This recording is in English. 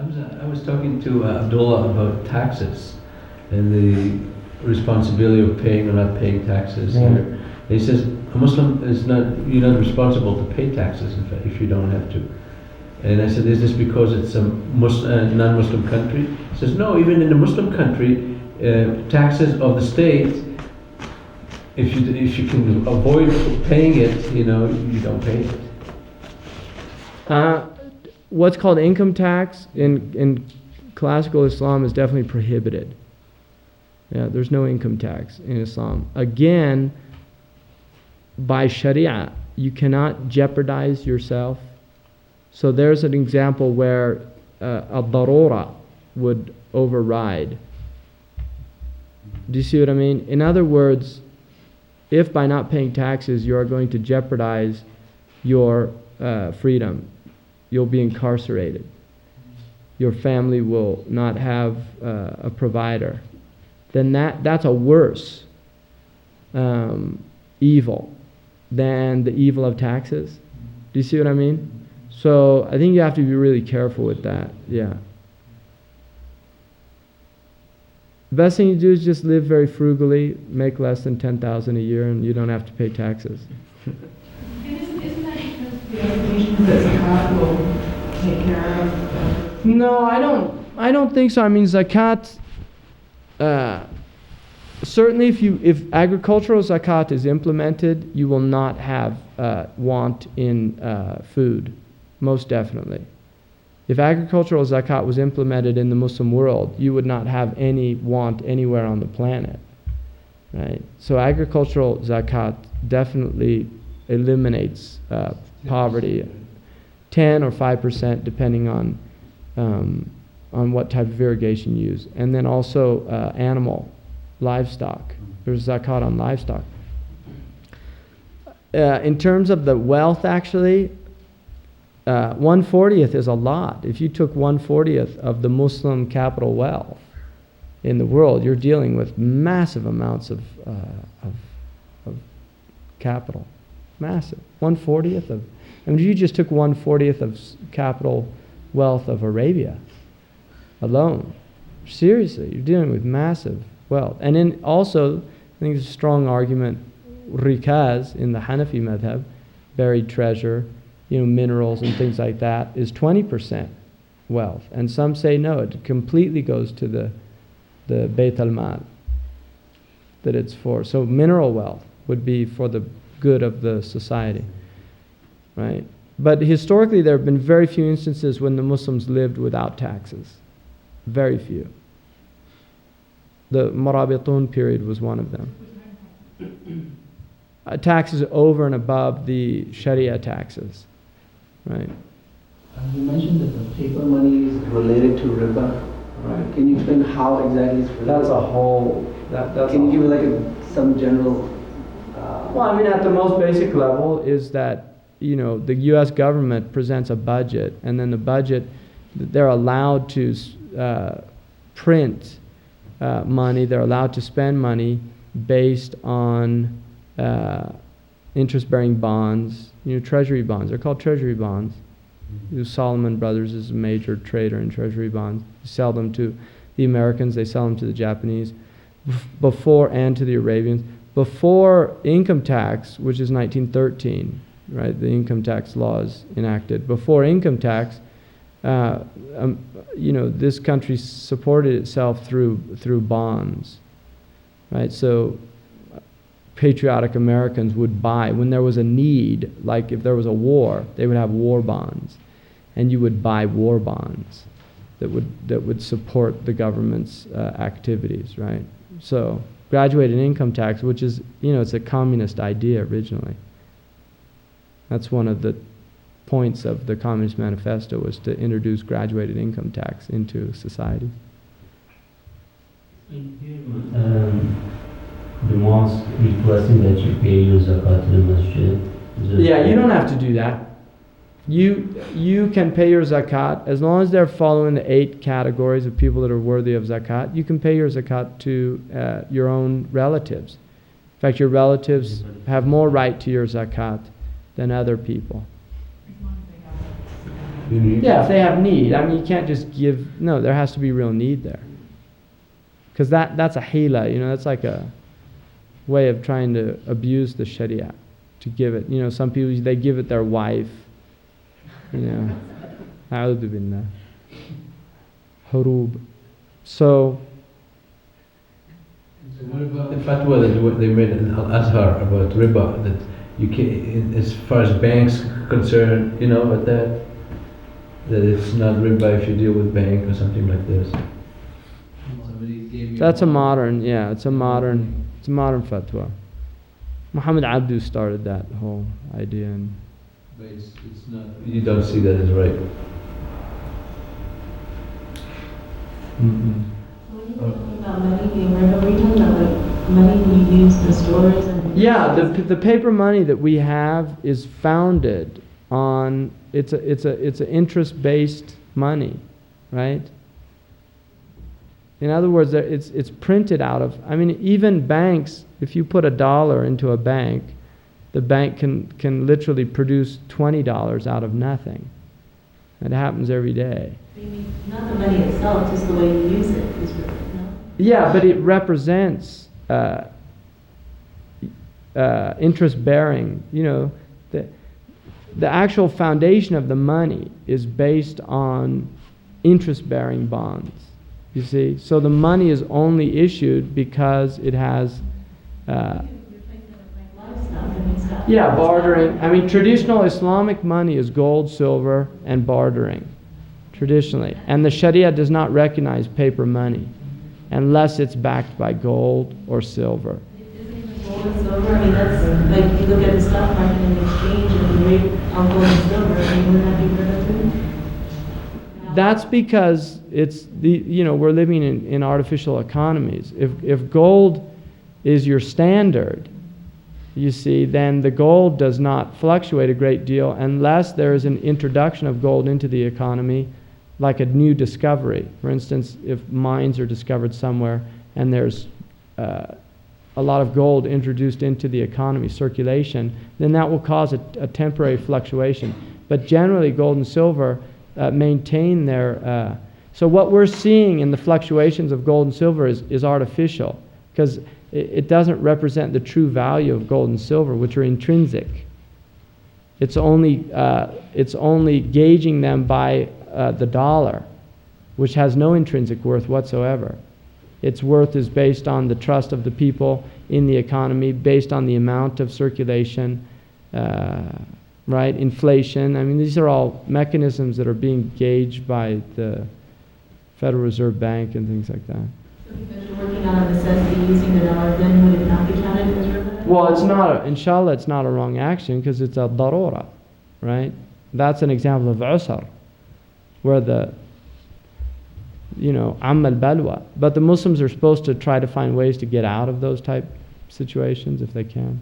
Hamza, I was talking to Abdullah about taxes and the responsibility of paying or not paying taxes here. He says a Muslim is not, you're not responsible to pay taxes in fact, if you don't have to. And I said, is this because it's a non-Muslim country? He says, no, even in a Muslim country, taxes of the state, if you can avoid paying it, you don't pay it. What's called income tax in classical Islam is definitely prohibited. Yeah, there's no income tax in Islam. Again, by Sharia, you cannot jeopardize yourself. So there's an example where al-darura would override. Do you see what I mean? In other words, if by not paying taxes you are going to jeopardize your freedom, you'll be incarcerated. Your family will not have a provider. Then that's a worse evil than the evil of taxes. Do you see what I mean? So I think you have to be really careful with that. Yeah. The best thing you do is just live very frugally, make less than 10,000 a year, and you don't have to pay taxes. Isn't that because the estimation that zakat will take care of? No, I don't think so. I mean, zakat. Certainly, if agricultural zakat is implemented, you will not have want in food. Most definitely. If agricultural zakat was implemented in the Muslim world, you would not have any want anywhere on the planet. Right? So agricultural zakat definitely eliminates poverty. 10 or 5% depending on what type of irrigation you use. And then also livestock. There's zakat on livestock. In terms of the wealth, actually, 1/40th is a lot. If you took 1/40th of the Muslim capital wealth in the world, you're dealing with massive amounts of capital. Massive. 1/40th of, I mean, if you just took 1/40th of capital wealth of Arabia alone, seriously, you're dealing with massive wealth. And then also, I think there's a strong argument, rikaz in the Hanafi madhab, buried treasure, minerals and things like that, is 20% wealth. And some say no, it completely goes to the Bayt al-Mal that it's for. So mineral wealth would be for the good of the society, right? But historically there have been very few instances when the Muslims lived without taxes. Very few. The Marabitun period was one of them. Taxes over and above the Sharia taxes. Right. You mentioned that the paper money is related to riba. Right. Can you explain how exactly it's related? That's a whole. Can you give me some general? Well, I mean, at the most basic level is that the U.S. government presents a budget, and then the budget, they're allowed to print money. They're allowed to spend money based on interest-bearing bonds, treasury bonds. They're called treasury bonds. Solomon Brothers is a major trader in treasury bonds. They sell them to the Americans. They sell them to the Japanese, and to the Arabians. Before income tax, which is 1913, right? The income tax laws enacted. Before income tax, this country supported itself through bonds, right? So patriotic Americans would buy, when there was a need, like if there was a war, they would have war bonds, and you would buy war bonds that would support the government's activities, right? So graduated income tax, which is, it's a communist idea originally. That's one of the points of the Communist Manifesto, was to introduce graduated income tax into society. The mosque requesting that you pay your zakat to the masjid. Yeah, you don't have to do that. You can pay your zakat as long as they're following the 8 categories of people that are worthy of zakat. You can pay your zakat to your own relatives. In fact, your relatives have more right to your zakat than other people. You need- Yeah, if they have need. I mean, you can't just give, no, there has to be real need there. Because that's a hila, you know, that's like a way of trying to abuse the sharia, to give it. You know, some people, they give it their wife, you know. A'udhu billah. Hurub. So, So what about the fatwa that they made in Al-Azhar about riba, that you can, as far as banks concerned, you know, about that it's not riba if you deal with bank or something like this. Somebody gave me that's a modern, yeah, it's a modern fatwa. Muhammad Abdu started that whole idea. And But it's not. You don't see that as right. mm-mm. When you talking about money being riba, were you talking about like money we use in stores and? Yeah, the paper money that we have is founded on, it's a interest-based money, right? In other words, it's printed out of, I mean, even banks, if you put $1 into a bank, the bank can literally produce $20 out of nothing. It happens every day. You mean, not the money itself, just the way you use it is riba, no? Yeah, but it represents interest-bearing. You know, the actual foundation of the money is based on interest-bearing bonds. You see, so the money is only issued because it has. Yeah, bartering. I mean, traditional Islamic money is gold, silver, and bartering, traditionally. And the Sharia does not recognize paper money unless it's backed by gold or silver. Gold and silver, I mean, that's, like, you look at the stock market and exchange and the rate on gold and silver, I mean, wouldn't that be riba too? That's because it's we're living in artificial economies. If gold is your standard, you see, then the gold does not fluctuate a great deal unless there is an introduction of gold into the economy, like a new discovery. For instance, if mines are discovered somewhere and there's a lot of gold introduced into the economy, circulation, then that will cause a temporary fluctuation. But generally, gold and silver maintain their. So what we're seeing in the fluctuations of gold and silver is artificial, because it doesn't represent the true value of gold and silver, which are intrinsic. It's only gauging them by the dollar, which has no intrinsic worth whatsoever. Its worth is based on the trust of the people in the economy, based on the amount of circulation, right? Inflation. I mean, these are all mechanisms that are being gauged by the Federal Reserve Bank and things like that. So because you're working on a necessity using the dollar, then would it not be counted as riba? Well, it's not, inshallah, it's not a wrong action because it's a darura, right? That's an example of usar, where amma al-balwa. But the Muslims are supposed to try to find ways to get out of those type situations if they can.